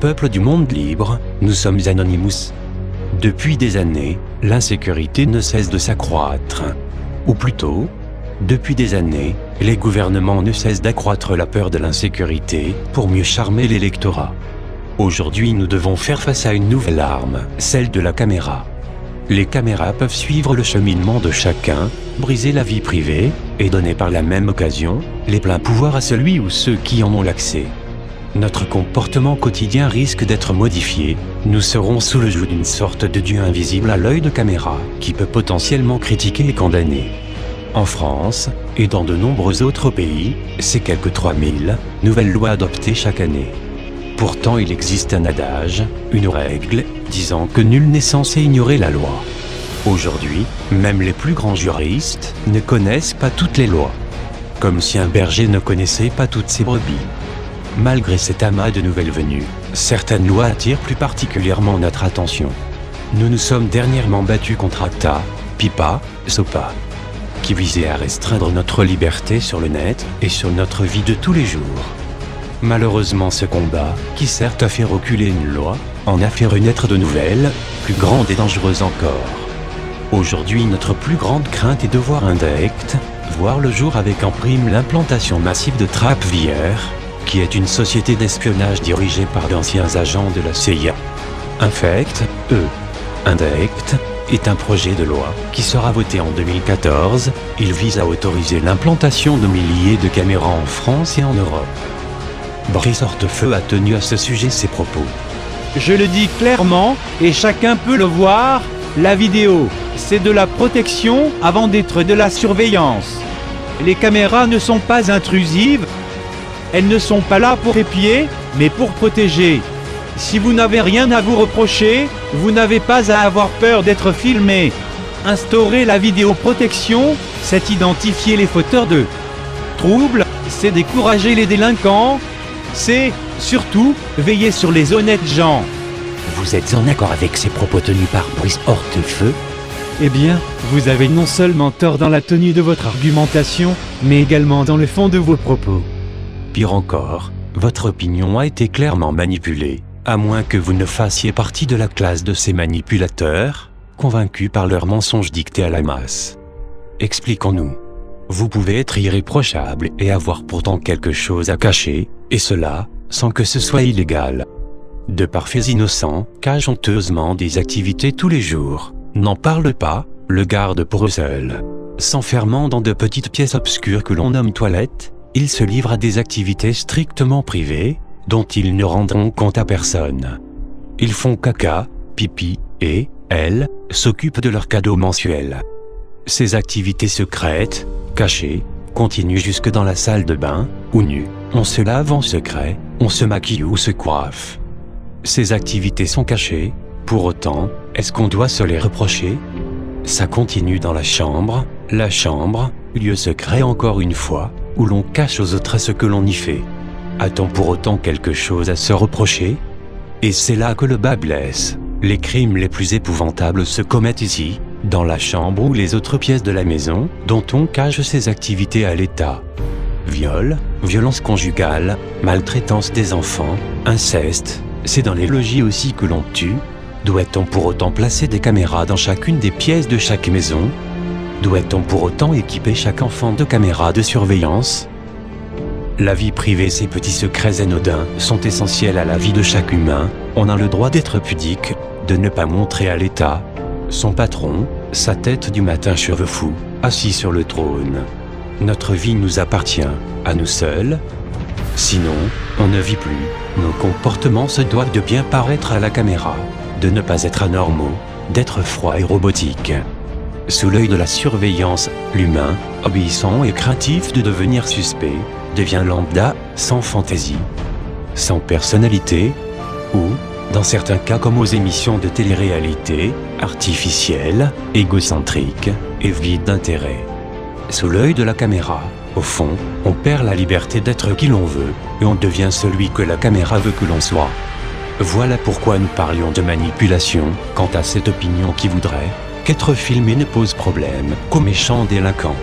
peuple du monde libre, nous sommes Anonymous. Depuis des années, l'insécurité ne cesse de s'accroître. Ou plutôt, depuis des années, les gouvernements ne cessent d'accroître la peur de l'insécurité pour mieux charmer l'électorat. Aujourd'hui, nous devons faire face à une nouvelle arme, celle de la caméra. Les caméras peuvent suivre le cheminement de chacun, briser la vie privée, et donner par la même occasion, les pleins pouvoirs à celui ou ceux qui en ont l'accès. Notre comportement quotidien risque d'être modifié, nous serons sous le joug d'une sorte de dieu invisible à l'œil de caméra, qui peut potentiellement critiquer et condamner. En France, et dans de nombreux autres pays, c'est quelques 3000 nouvelles lois adoptées chaque année. Pourtant il existe un adage, une règle, disant que nul n'est censé ignorer la loi. Aujourd'hui, même les plus grands juristes ne connaissent pas toutes les lois. Comme si un berger ne connaissait pas toutes ses brebis. Malgré cet amas de nouvelles venues, certaines lois attirent plus particulièrement notre attention. Nous nous sommes dernièrement battus contre ACTA, PIPA, SOPA, qui visaient à restreindre notre liberté sur le net et sur notre vie de tous les jours. Malheureusement, ce combat, qui certes a fait reculer une loi, en a fait renaître de nouvelles, plus grandes et dangereuses encore. Aujourd'hui, notre plus grande crainte est de voir Indect voir le jour avec en prime l'implantation massive de TrapVR, qui est une société d'espionnage dirigée par d'anciens agents de la CIA. Infect, Indect, est un projet de loi qui sera voté en 2014. Il vise à autoriser l'implantation de milliers de caméras en France et en Europe. Brice Hortefeux a tenu à ce sujet ses propos. Je le dis clairement, et chacun peut le voir, la vidéo, c'est de la protection avant d'être de la surveillance. Les caméras ne sont pas intrusives, elles ne sont pas là pour épier, mais pour protéger. Si vous n'avez rien à vous reprocher, vous n'avez pas à avoir peur d'être filmé. Instaurer la vidéoprotection, c'est identifier les fauteurs de troubles, c'est décourager les délinquants, c'est, surtout, veiller sur les honnêtes gens. Vous êtes en accord avec ces propos tenus par Brice Hortefeux? Eh bien, vous avez non seulement tort dans la tenue de votre argumentation, mais également dans le fond de vos propos. Pire encore, votre opinion a été clairement manipulée, à moins que vous ne fassiez partie de la classe de ces manipulateurs, convaincus par leurs mensonges dictés à la masse. Expliquons-nous. Vous pouvez être irréprochable et avoir pourtant quelque chose à cacher, et cela, sans que ce soit illégal. De parfaits innocents cachent honteusement des activités tous les jours, n'en parlent pas, le gardent pour eux seuls. S'enfermant dans de petites pièces obscures que l'on nomme toilettes, ils se livrent à des activités strictement privées, dont ils ne rendront compte à personne. Ils font caca, pipi, et, elles, s'occupent de leurs cadeaux mensuels. Ces activités secrètes, cachées, continuent jusque dans la salle de bain, où nu, on se lave en secret, on se maquille ou se coiffe. Ces activités sont cachées, pour autant, est-ce qu'on doit se les reprocher? Ça continue dans la chambre, lieu secret encore une fois, où l'on cache aux autres ce que l'on y fait. A-t-on pour autant quelque chose à se reprocher? Et c'est là que le bât blesse. Les crimes les plus épouvantables se commettent ici, dans la chambre ou les autres pièces de la maison, dont on cache ses activités à l'état. Viol, violence conjugale, maltraitance des enfants, inceste, c'est dans les logis aussi que l'on tue. Doit-on pour autant placer des caméras dans chacune des pièces de chaque maison? Doit-on pour autant équiper chaque enfant de caméras de surveillance? La vie privée, ces petits secrets anodins, sont essentiels à la vie de chaque humain. On a le droit d'être pudique, de ne pas montrer à l'État son patron, sa tête du matin cheveux fous, assis sur le trône. Notre vie nous appartient, à nous seuls. Sinon, on ne vit plus. Nos comportements se doivent de bien paraître à la caméra, de ne pas être anormaux, d'être froids et robotiques. Sous l'œil de la surveillance, l'humain, obéissant et craintif de devenir suspect, devient lambda, sans fantaisie, sans personnalité, ou, dans certains cas comme aux émissions de télé-réalité, artificielles, égocentriques et vides d'intérêt. Sous l'œil de la caméra, au fond, on perd la liberté d'être qui l'on veut, et on devient celui que la caméra veut que l'on soit. Voilà pourquoi nous parlions de manipulation, quant à cette opinion qui voudrait qu'être filmé ne pose problème qu'aux méchants délinquants.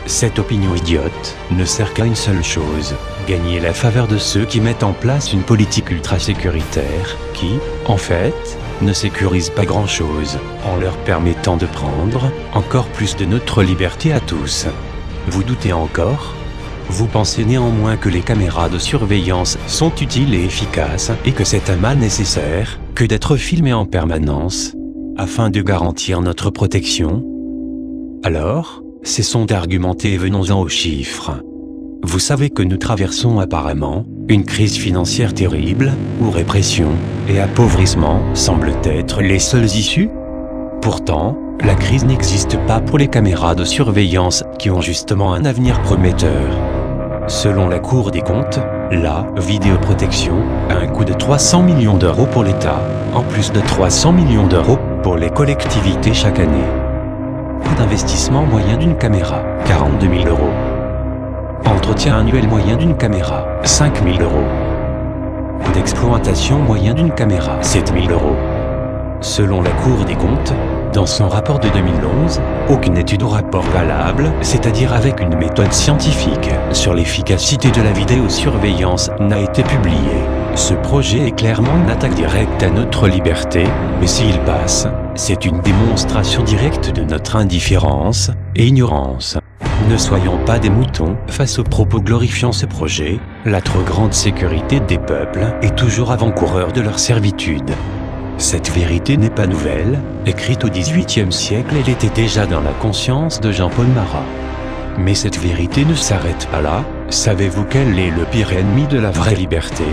Cette opinion idiote ne sert qu'à une seule chose, gagner la faveur de ceux qui mettent en place une politique ultra-sécuritaire, qui, en fait, ne sécurise pas grand-chose, en leur permettant de prendre encore plus de notre liberté à tous. Vous doutez encore ? Vous pensez néanmoins que les caméras de surveillance sont utiles et efficaces et que c'est un mal nécessaire que d'être filmé en permanence afin de garantir notre protection? Alors, cessons d'argumenter et venons-en aux chiffres. Vous savez que nous traversons apparemment une crise financière terrible, où répression et appauvrissement semblent être les seules issues? Pourtant, la crise n'existe pas pour les caméras de surveillance qui ont justement un avenir prometteur. Selon la Cour des comptes, la vidéoprotection a un coût de 300 millions d'euros pour l'État, en plus de 300 millions d'euros pour les collectivités chaque année. Coût d'investissement moyen d'une caméra, 42 000 euros. Entretien annuel moyen d'une caméra, 5 000 euros. Coût d'exploitation moyen d'une caméra, 7 000 euros. Selon la Cour des comptes, dans son rapport de 2011, aucune étude ou rapport valable, c'est-à-dire avec une méthode scientifique, sur l'efficacité de la vidéosurveillance n'a été publiée. Ce projet est clairement une attaque directe à notre liberté, mais s'il passe, c'est une démonstration directe de notre indifférence et ignorance. Ne soyons pas des moutons face aux propos glorifiant ce projet. La trop grande sécurité des peuples est toujours avant-coureur de leur servitude. Cette vérité n'est pas nouvelle, écrite au XVIIIe siècle, elle était déjà dans la conscience de Jean-Paul Marat. Mais cette vérité ne s'arrête pas là. Savez-vous quel est le pire ennemi de la vraie liberté?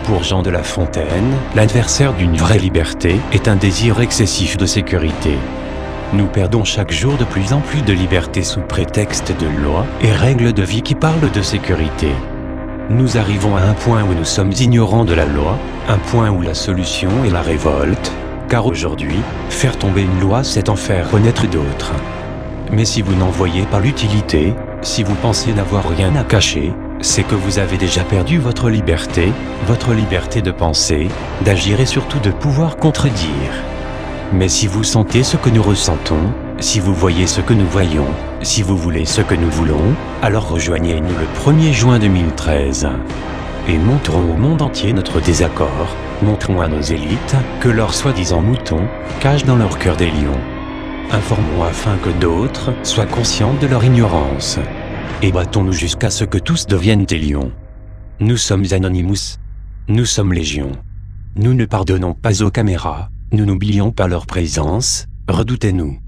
Pour Jean de La Fontaine, l'adversaire d'une vraie liberté est un désir excessif de sécurité. Nous perdons chaque jour de plus en plus de liberté sous prétexte de lois et règles de vie qui parlent de sécurité. Nous arrivons à un point où nous sommes ignorants de la loi, un point où la solution est la révolte, car aujourd'hui, faire tomber une loi c'est en faire renaître d'autres. Mais si vous n'en voyez pas l'utilité, si vous pensez n'avoir rien à cacher, c'est que vous avez déjà perdu votre liberté de penser, d'agir et surtout de pouvoir contredire. Mais si vous sentez ce que nous ressentons, si vous voyez ce que nous voyons, si vous voulez ce que nous voulons, alors rejoignez-nous le 1er juin 2013. Et montrons au monde entier notre désaccord, montrons à nos élites que leurs soi-disant moutons cachent dans leur cœur des lions. Informons afin que d'autres soient conscients de leur ignorance. Et battons-nous jusqu'à ce que tous deviennent des lions. Nous sommes Anonymous. Nous sommes Légion. Nous ne pardonnons pas aux caméras. Nous n'oublions pas leur présence. Redoutez-nous.